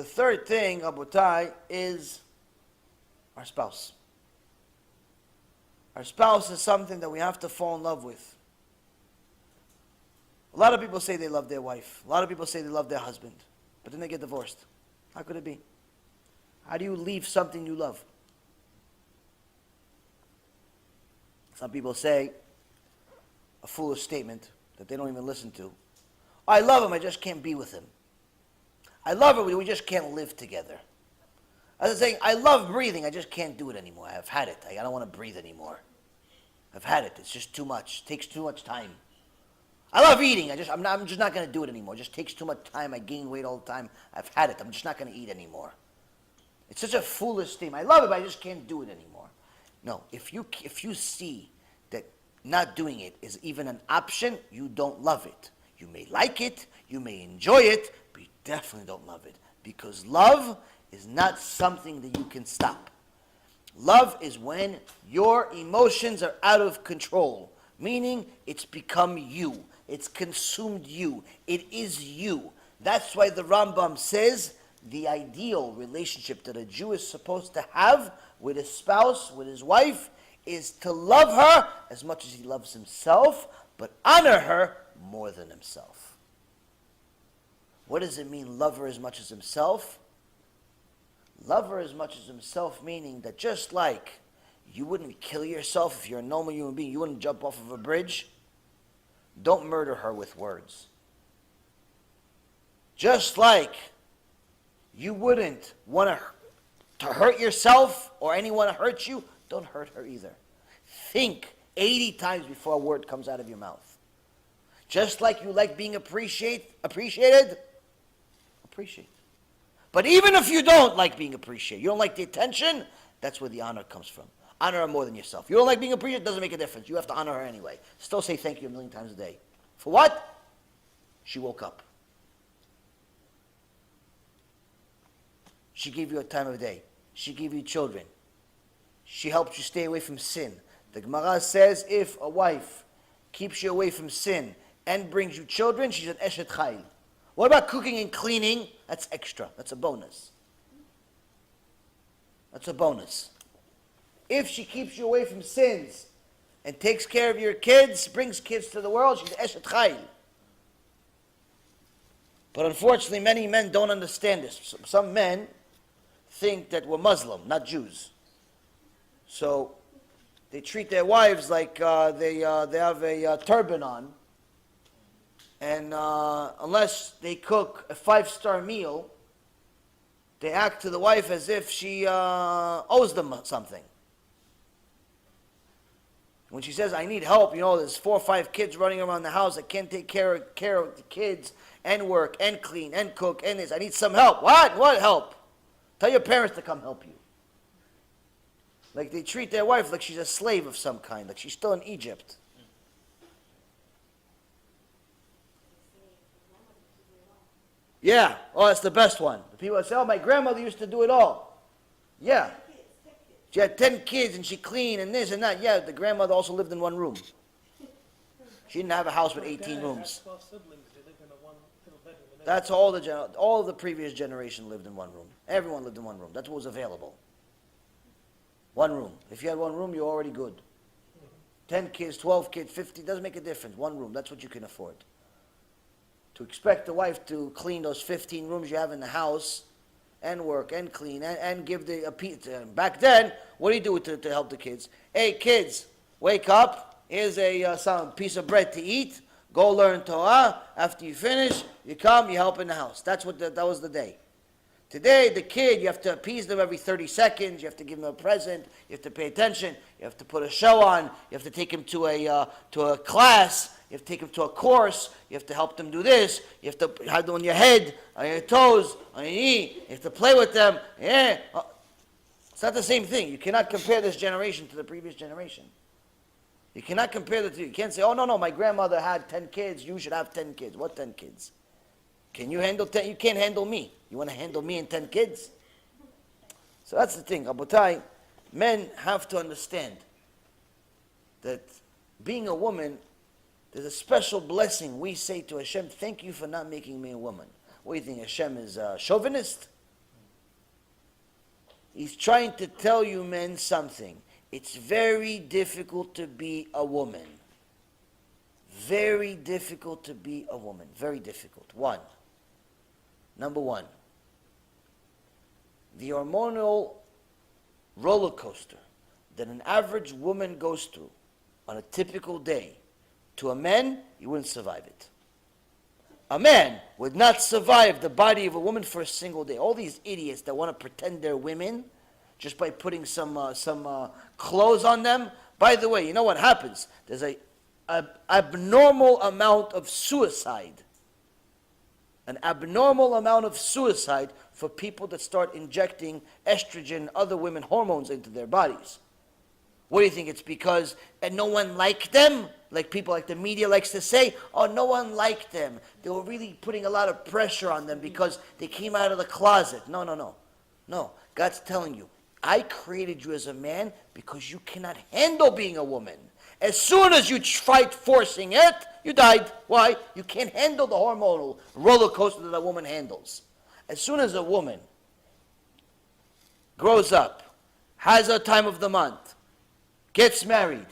The third thing, Abutai, is our spouse. Our spouse is something that we have to fall in love with. A lot of people say they love their wife. A lot of people say they love their husband. But then they get divorced. How could it be? How do you leave something you love? Some people say a foolish statement that they don't even listen to. I love him, I just can't be with him. I love her, we just can't live together. As I'm saying, I love breathing, I just can't do it anymore. I've had it. I don't want to breathe anymore. I've had it. It's just too much. It takes too much time. I love eating. I'm just not going to do it anymore. It just takes too much time. I gain weight all the time. I've had it. I'm just not going to eat anymore. It's such a foolish statement. I love it, but I just can't do it anymore. No, if you see that not doing it is even an option, you don't love it. You may like it, you may enjoy it, but you definitely don't love it. Because love is not something that you can stop. Love is when your emotions are out of control, meaning it's become you. It's consumed you. It is you. That's why the Rambam says the ideal relationship that a Jew is supposed to have with his spouse, with his wife, is to love her as much as he loves himself, but honor her more than himself. What does it mean, love her as much as himself? Love her as much as himself, meaning that just like you wouldn't kill yourself if you're a normal human being, you wouldn't jump off of a bridge, don't murder her with words. Just like you wouldn't want to hurt yourself or anyone to hurt you, don't hurt her either. Think 80 times before a word comes out of your mouth. Just like you like being appreciated, appreciate. But even if you don't like being appreciated, you don't like the attention, that's where the honor comes from. Honor her more than yourself. You don't like being appreciated, it doesn't make a difference. You have to honor her anyway. Still say thank you a million times a day. For what? She woke up. She gave you a time of day. She gave you children. She helped you stay away from sin. The Gemara says if a wife keeps you away from sin and brings you children, she's an Eshet Chayil. What about cooking and cleaning? That's extra. That's a bonus. That's a bonus. If she keeps you away from sins and takes care of your kids, brings kids to the world, she's Eshet Chayil. But unfortunately, many men don't understand this. Some men think that we're Muslim, not Jews. So they treat their wives like they have a turban on. And unless they cook a 5-star meal, they act to the wife as if she owes them something. When she says, I need help, there's 4 or 5 kids running around the house. I can't take care of the kids and work and clean and cook and this. I need some help. What? What help? Tell your parents to come help you. Like they treat their wife like she's a slave of some kind, like she's still in Egypt. Yeah. Oh, that's the best one. The people say, oh, my grandmother used to do it all. Yeah. She had 10 kids and she cleaned and this and that. Yeah, the grandmother also lived in one room. She didn't have a house with 18 rooms. That's all the previous generation lived in one room. Everyone lived in one room. That's what was available. One room. If you had one room, you're already good. 10 kids, 12 kids, 50, doesn't make a difference. One room, that's what you can afford. To expect the wife to clean those 15 rooms you have in the house and work and clean and give a pizza. Back then, what do you do to help the kids? Hey, kids, wake up. Here's some piece of bread to eat. Go learn Torah. After you finish, you come, you help in the house. That was the day. Today, the kid, you have to appease them every 30 seconds. You have to give them a present. You have to pay attention. You have to put a show on. You have to take him to a class. You have to take them to a course. You have to help them do this. You have to have them on your head, on your toes, on your knee. You have to play with them. Yeah. It's not the same thing. You cannot compare this generation to the previous generation. You cannot compare the two. You can't say, oh, no, my grandmother had 10 kids. You should have 10 kids. What 10 kids? Can you handle 10? You can't handle me. You want to handle me and 10 kids? So that's the thing. Rabotai, men have to understand that being a woman, there's a special blessing. We say to Hashem, thank you for not making me a woman. What do you think, Hashem is a chauvinist? He's trying to tell you men something. It's very difficult to be a woman. Very difficult to be a woman. Very difficult. Number one, the hormonal roller coaster that an average woman goes through on a typical day, to a man, you wouldn't survive it. A man would not survive the body of a woman for a single day. All these idiots that want to pretend they're women just by putting some clothes on them. By the way, you know what happens? There's a abnormal amount of suicide. An abnormal amount of suicide for people that start injecting estrogen and other women hormones into their bodies. What do you think? It's because no one liked them? Like people, like the media likes to say, oh, no one liked them. They were really putting a lot of pressure on them because they came out of the closet. No. God's telling you, I created you as a man because you cannot handle being a woman. As soon as you tried forcing it, you died. Why? You can't handle the hormonal roller coaster that a woman handles. As soon as a woman grows up, has a time of the month, gets married,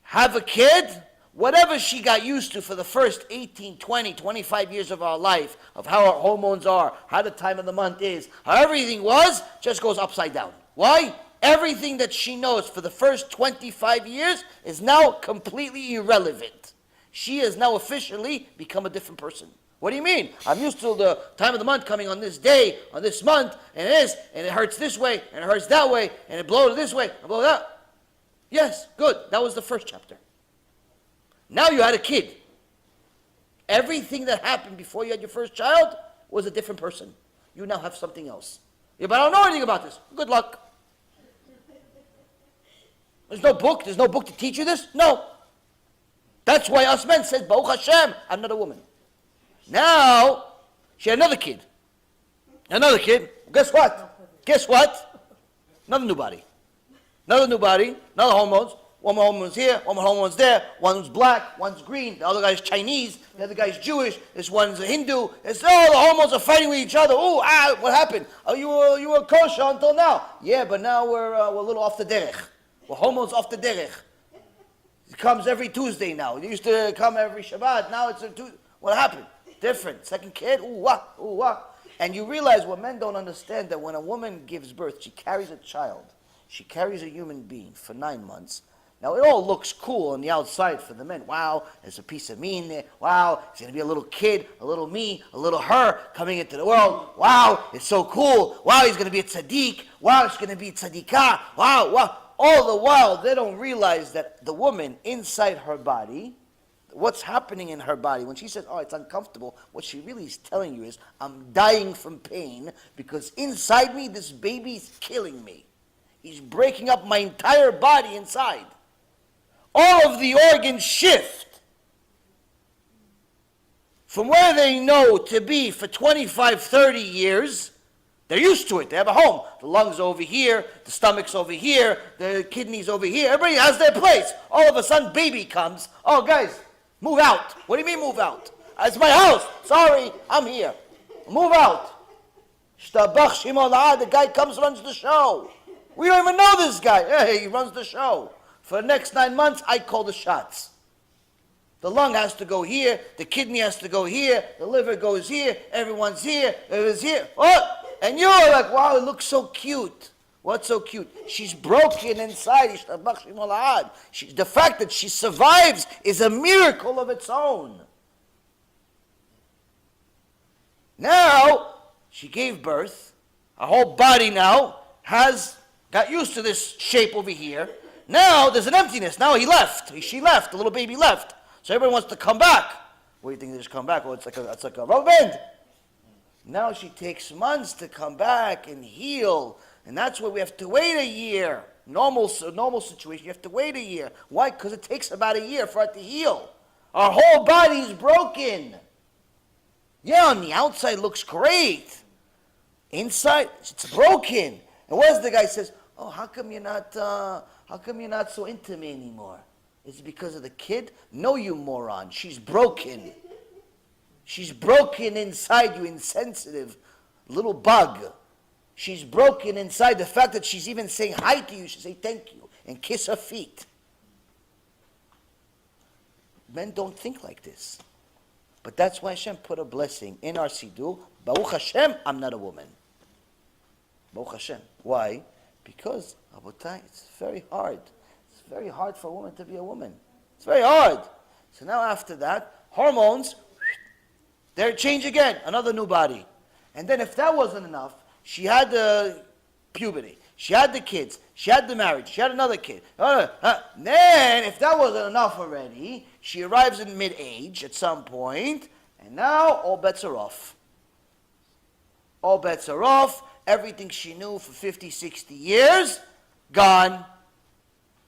have a kid, whatever she got used to for the first 18, 20, 25 years of our life, of how our hormones are, how the time of the month is, how everything was, just goes upside down. Why? Everything that she knows for the first 25 years is now completely irrelevant. She has now officially become a different person. What do you mean? I'm used to the time of the month coming on this day, on this month, and it hurts this way, and it hurts that way, and it blows this way, and blows that. Yes, good. That was the first chapter. Now you had a kid. Everything that happened before you had your first child was a different person. You now have something else. Yeah, but I don't know anything about this. Good luck. There's no book to teach you this? No. That's why us men said, Baruch Hashem, I'm not a woman. Now, she had another kid. Guess what? Another new body. Another hormones. One more hormone's here, one more hormone's there. One's black, one's green. The other guy's Chinese, the other guy's Jewish. This one's a Hindu. It's all the hormones are fighting with each other. What happened? Oh, you were kosher until now. Yeah, but now we're a little off the derech. We're hormones off the derech. It comes every Tuesday now. It used to come every Shabbat. Now it's a Tuesday. What happened? Different. Second kid. And you realize what men don't understand, that when a woman gives birth, she carries a child. She carries a human being for 9 months. Now, it all looks cool on the outside for the men. Wow, there's a piece of me in there. Wow, it's going to be a little kid, a little me, a little her coming into the world. Wow, it's so cool. Wow, he's going to be a tzaddik. Wow, it's going to be a tzaddikah. Wow. All the while, they don't realize that the woman inside her body, what's happening in her body, when she says, oh, it's uncomfortable, what she really is telling you is, I'm dying from pain because inside me, this baby's killing me. He's breaking up my entire body inside. All of the organs shift from where they know to be for 25, 30 years. They're used to it. They have a home. The lungs over here, the stomach's over here, the kidneys over here. Everybody has their place. All of a sudden, baby comes. Oh, guys, move out. What do you mean move out? It's my house. Sorry, I'm here. Move out. Shtabach Shimon La'ad, the guy comes, runs the show. We don't even know this guy. Hey, he runs the show. For the next 9 months, I call the shots. The lung has to go here, the kidney has to go here, the liver goes here, everyone's here, everyone's here. What? And you're like, wow, it looks so cute. What's so cute? She's broken inside. The fact that she survives is a miracle of its own. Now, she gave birth. Her whole body now got used to this shape over here. Now, there's an emptiness. Now she left, the little baby left. So everybody wants to come back. What do you think they just come back? Well, it's like a rubber band. Now she takes months to come back and heal. And that's why we have to wait a year. Normal situation, you have to wait a year. Why? Because it takes about a year for it to heal. Our whole body is broken. Yeah, on the outside it looks great. Inside, it's broken. And what does the guy says? Oh, how come you're not so into me anymore? Is it because of the kid? No, you moron. She's broken. She's broken inside you, insensitive little bug. She's broken inside. The fact that she's even saying hi to you, she say thank you and kiss her feet. Men don't think like this. But that's why Hashem put a blessing in our Siddur. Baruch Hashem, I'm not a woman. Baruch Hashem. Why? Because, Rabotai, it's very hard. It's very hard for a woman to be a woman. It's very hard. So now after that, hormones, they change again. Another new body. And then if that wasn't enough, she had the puberty. She had the kids. She had the marriage. She had another kid. Then, if that wasn't enough already, she arrives in mid-age at some point, and now all bets are off. All bets are off. Everything she knew for 50, 60 years, gone.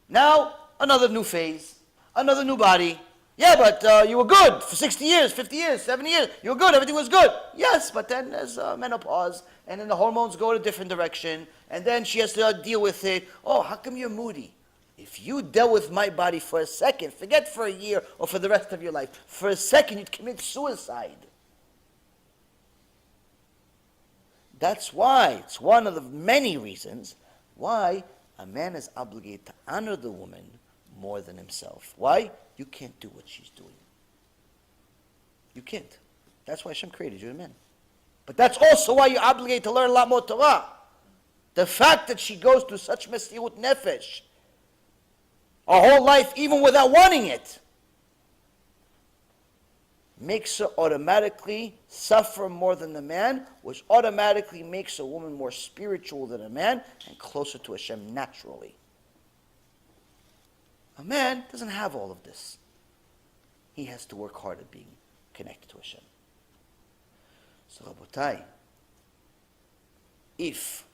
Now, another new phase. Another new body. Yeah, but you were good for 60 years, 50 years, 70 years. You were good. Everything was good. Yes, but then there's menopause, and then the hormones go in a different direction, and then she has to deal with it. Oh, how come you're moody? If you dealt with my body for a second, forget for a year or for the rest of your life, for a second you'd commit suicide. That's why, it's one of the many reasons why a man is obligated to honor the woman more than himself. Why? You can't do what she's doing. You can't. That's why Hashem created you, men. But that's also why you're obligated to learn a lot more Torah. The fact that she goes through such mesirut nefesh, her whole life, even without wanting it, makes her automatically suffer more than the man, which automatically makes a woman more spiritual than a man and closer to Hashem naturally. A man doesn't have all of this. He has to work hard at being connected to Hashem. So, Rabotai, if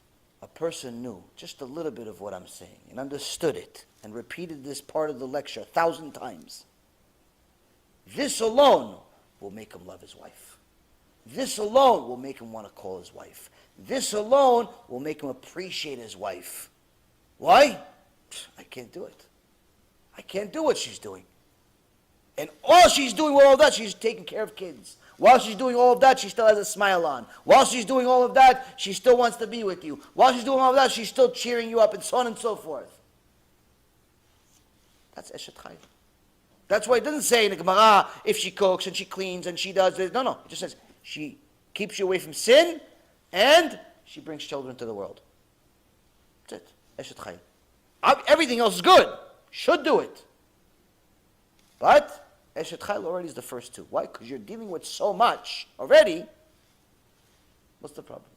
a person knew just a little bit of what I'm saying and understood it and repeated this part of the lecture 1,000 times, this alone will make him love his wife. This alone will make him want to call his wife. This alone will make him appreciate his wife. Why? I can't do it. I can't do what she's doing. And all she's doing with all of that, she's taking care of kids. While she's doing all of that, she still has a smile on. While she's doing all of that, she still wants to be with you. While she's doing all of that, she's still cheering you up, and so on and so forth. That's Eshet Chayil. That's why it doesn't say in the Gemara, if she cooks and she cleans and she does this. No. It just says, she keeps you away from sin, and she brings children to the world. That's it. Eshet Chayil. Everything else is good. Should do it. But Eshet Chayil already is the first two. Why? Because you're dealing with so much already. What's the problem?